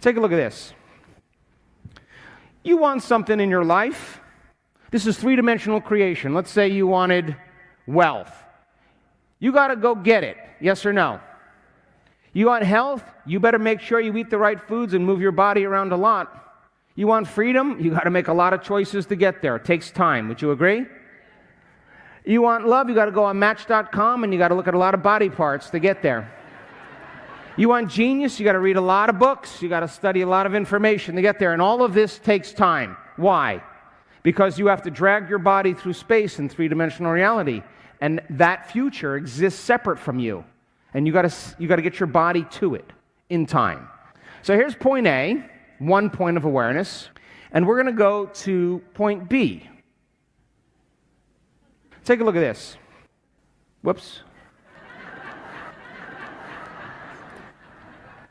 Take a look at this. You want something in your life. This is three-dimensional creation. Let's say you wanted wealth. You got to go get it. Yes or no? You want health? You better make sure you eat the right foods and move your body around a lot. You want freedom? You got to make a lot of choices to get there. It takes time. Would you agree? You want love? You got to go on Match.com and you got to look at a lot of body parts to get there. You want genius? You got to read a lot of books. You got to study a lot of information to get there. And all of this takes time. Why? Because you have to drag your body through space in three-dimensional reality. And that future exists separate from you. And you got to get your body to it in time. So here's point A, one point of awareness. And we're going to go to point B. Take a look at this. Whoops.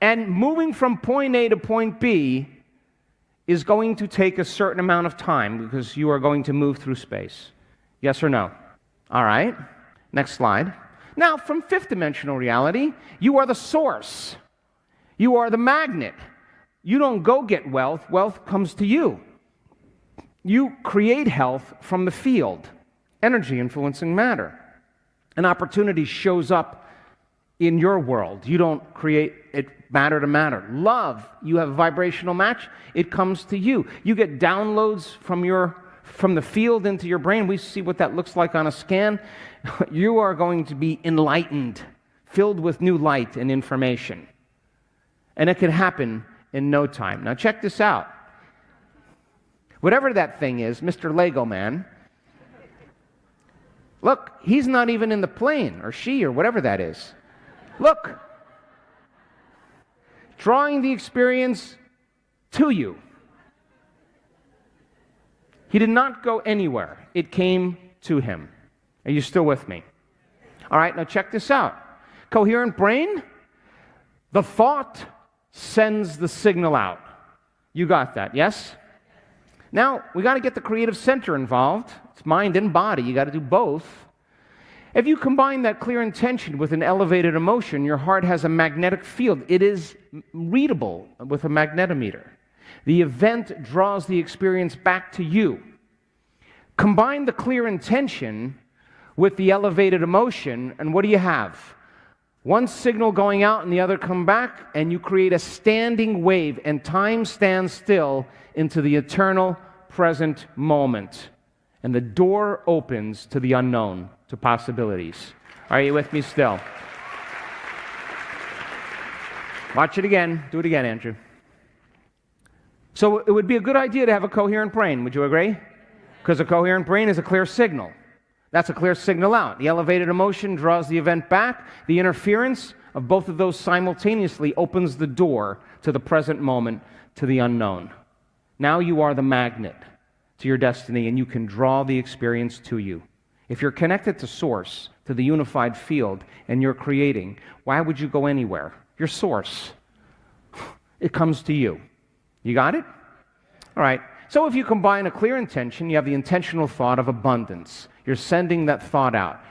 And moving from point A to point B is going to take a certain amount of time because you are going to move through space. Yes or no? All right. Next slide. Now, from fifth dimensional reality, you are the source. You are the magnet. You don't go get wealth. Wealth comes to you. You create health from the field, energy influencing matter. An opportunity shows up in your world. You don't create it matter to matter. Love, you have a vibrational match, it comes to you. You get downloads from the field into your brain. We see what that looks like on a scan. You are going to be enlightened, filled with new light and information. And it can happen in no time. Now check this out. Whatever that thing is, Mr. Lego Man, look, he's not even in the plane, or she, or whatever that is. Look, drawing the experience to you. He did not go anywhere. It came to him. Are you still with me? All right, now check this out. Coherent brain, the thought sends the signal out. You got that, yes? Now, we got to get the creative center involved. It's mind and body. You got to do both. If you combine that clear intention with an elevated emotion, your heart has a magnetic field. It is readable with a magnetometer. The event draws the experience back to you. Combine the clear intention with the elevated emotion, and what do you have? One signal going out and the other come back, and you create a standing wave, and time stands still into the eternal present moment. And the door opens to the unknown, to possibilities. Are you with me still? Watch it again. Do it again, Andrew. So it would be a good idea to have a coherent brain. Would you agree? Because a coherent brain is a clear signal. That's a clear signal out. The elevated emotion draws the event back. The interference of both of those simultaneously opens the door to the present moment, to the unknown. Now you are the magnet to your destiny, and you can draw the experience to you. If you're connected to Source, to the unified field, and you're creating, why would you go anywhere? Your Source. It comes to you. You got it? All right. So if you combine a clear intention, you have the intentional thought of abundance. You're sending that thought out.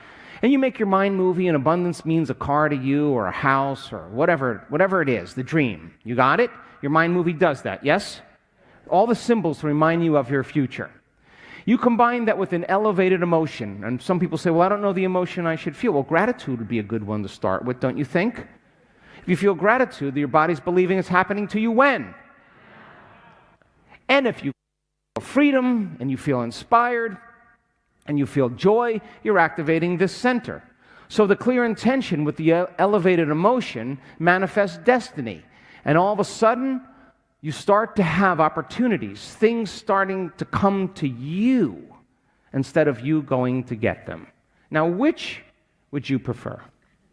And you make your mind movie, and abundance means a car to you, or a house, or whatever it is, the dream. You got it? Your mind movie does that, yes? All the symbols remind you of your future. You combine that with an elevated emotion, and some people say, well, I don't know the emotion I should feel. Well, gratitude would be a good one to start with, don't you think? If you feel gratitude, your body's believing it's happening to you when? And if you feel freedom, and you feel inspired, and you feel joy, you're activating this center. So the clear intention with the elevated emotion manifests destiny. And all of a sudden, you start to have opportunities, things starting to come to you instead of you going to get them. Now, which would you prefer?